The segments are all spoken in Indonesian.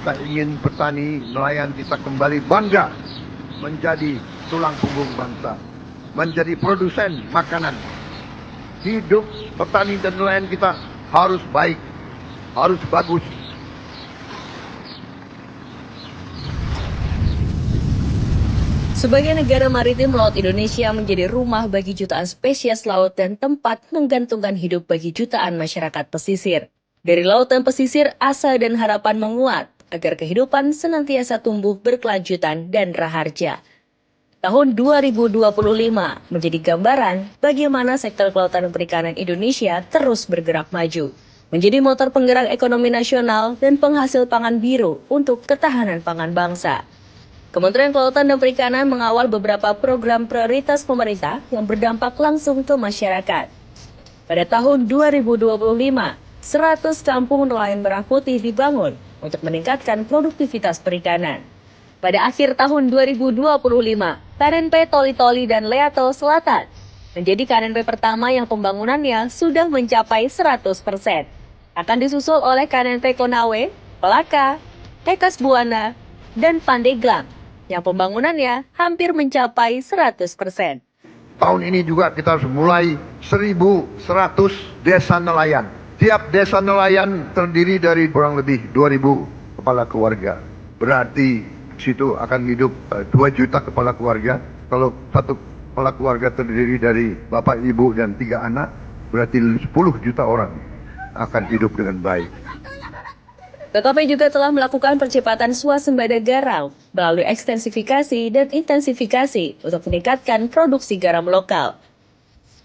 kita ingin petani nelayan kita kembali bangga menjadi tulang punggung bangsa, menjadi produsen makanan. Hidup petani dan nelayan kita harus baik, harus bagus. Sebagai negara maritim, Laut Indonesia menjadi rumah bagi jutaan spesies laut dan tempat menggantungkan hidup bagi jutaan masyarakat pesisir. Dari lautan pesisir, asa dan harapan menguat agar kehidupan senantiasa tumbuh berkelanjutan dan raharja. Tahun 2025 menjadi gambaran bagaimana sektor kelautan dan perikanan Indonesia terus bergerak maju, menjadi motor penggerak ekonomi nasional dan penghasil pangan biru untuk ketahanan pangan bangsa. Kementerian Kelautan dan Perikanan mengawal beberapa program prioritas pemerintah yang berdampak langsung ke masyarakat. Pada tahun 2025, 100 kampung nelayan merah putih dibangun untuk meningkatkan produktivitas perikanan. Pada akhir tahun 2025, KNP Toli-Toli dan Leato Selatan menjadi KNP pertama yang pembangunannya sudah mencapai 100%. Akan disusul oleh KNP Konawe, Pelaka, Tekas Buana, dan Pandeglang yang pembangunannya hampir mencapai 100%. Tahun ini juga kita harus mulai 1.100 desa nelayan. Tiap desa nelayan terdiri dari kurang lebih 2.000 kepala keluarga. Berarti situ akan hidup 2 juta kepala keluarga. Kalau satu kepala keluarga terdiri dari bapak, ibu, dan 3 anak, berarti 10 juta orang akan hidup dengan baik. KKP juga telah melakukan percepatan swasembada garam melalui ekstensifikasi dan intensifikasi untuk meningkatkan produksi garam lokal.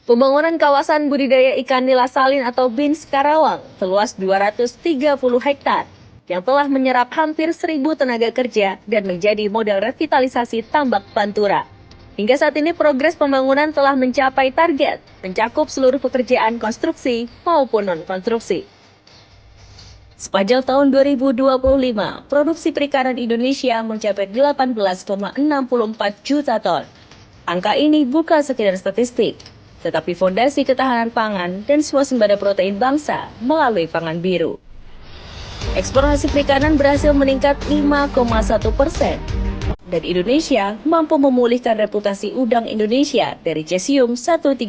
Pembangunan kawasan budidaya ikan nila salin atau BINS Karawang seluas 230 hektar yang telah menyerap hampir 1.000 tenaga kerja dan menjadi modal revitalisasi tambak Pantura. Hingga saat ini progres pembangunan telah mencapai target, mencakup seluruh pekerjaan konstruksi maupun non-konstruksi. Sepanjang tahun 2025, produksi perikanan Indonesia mencapai 18,64 juta ton. Angka ini bukan sekedar statistik, tetapi fondasi ketahanan pangan dan swasembada protein bangsa melalui pangan biru. Ekspor hasil perikanan berhasil meningkat 5,1%, dan Indonesia mampu memulihkan reputasi udang Indonesia dari Cesium 137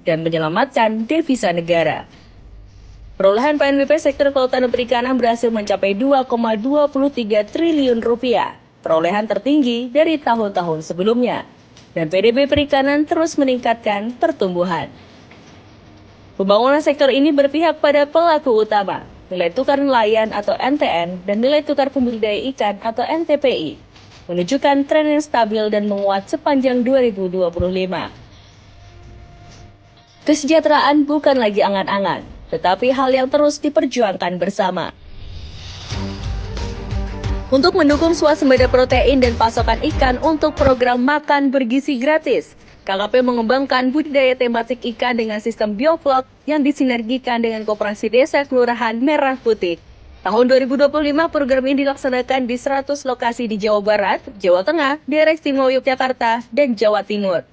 dan menyelamatkan devisa negara. Perolehan PNBP sektor kelautan dan perikanan berhasil mencapai 2,23 triliun rupiah, perolehan tertinggi dari tahun-tahun sebelumnya. Dan PDB perikanan terus meningkatkan pertumbuhan. Pembangunan sektor ini berpihak pada pelaku utama, nilai tukar nelayan atau NTN dan nilai tukar pembudidaya ikan atau NTPI, menunjukkan tren yang stabil dan menguat sepanjang 2025. Kesejahteraan bukan lagi angan-angan, tetapi hal yang terus diperjuangkan bersama. Untuk mendukung swasembada protein dan pasokan ikan untuk program makan bergizi gratis, KKP mengembangkan budidaya tematik ikan dengan sistem bioflok yang disinergikan dengan Koperasi Desa Kelurahan Merah Putih. Tahun 2025 program ini dilaksanakan di 100 lokasi di Jawa Barat, Jawa Tengah, daerah istimewa Yogyakarta, dan Jawa Timur.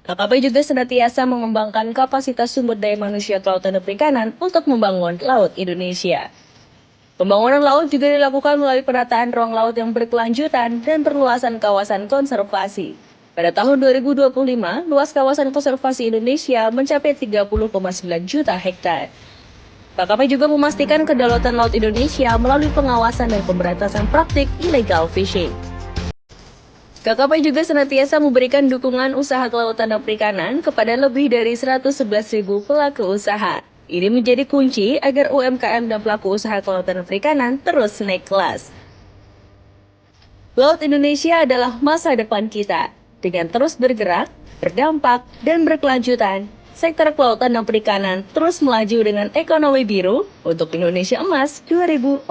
KKP juga senantiasa mengembangkan kapasitas sumber daya manusia kelautan dan perikanan untuk membangun Laut Indonesia. Pembangunan laut juga dilakukan melalui penataan ruang laut yang berkelanjutan dan perluasan kawasan konservasi. Pada tahun 2025, luas kawasan konservasi Indonesia mencapai 30,9 juta hektar. KKP juga memastikan kedaulatan laut Indonesia melalui pengawasan dan pemberantasan praktik illegal fishing. KKP juga senantiasa memberikan dukungan usaha kelautan dan perikanan kepada lebih dari 111.000 pelaku usaha. Ini menjadi kunci agar UMKM dan pelaku usaha kelautan dan perikanan terus naik kelas. Laut Indonesia adalah masa depan kita. Dengan terus bergerak, berdampak, dan berkelanjutan, sektor kelautan dan perikanan terus melaju dengan ekonomi biru untuk Indonesia Emas 2045.